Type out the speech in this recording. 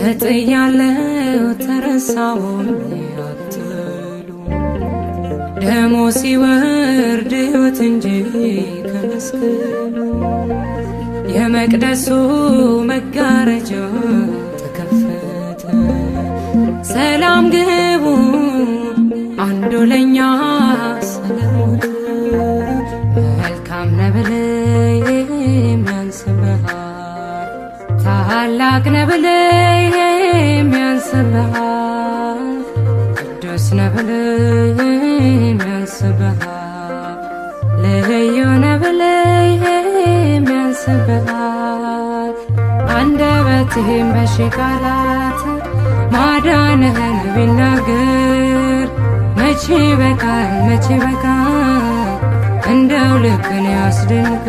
እጥያለሁ ተረሳሁኝ አትሉ ደሞ ሲወርድ ሕይወት እንጂ ከመስቀሉ የመቅደሱ መጋረጃ ተከፈተ። ሰላም ግቡ አንዱ ለኛ ስለሞተ መልካም ነብለይ የሚያንስብሃል ታላቅ ነብለይ የሚያንስብሃል ቅዱስ ነብለይ የሚያንስብሃል ልዩ ነብለይ የሚያንስብሃል አንደበቴም በሺህ ቃላት ማዳንህን ቢናገር መቼ በቃል እንደው ልብን ያስደንቅ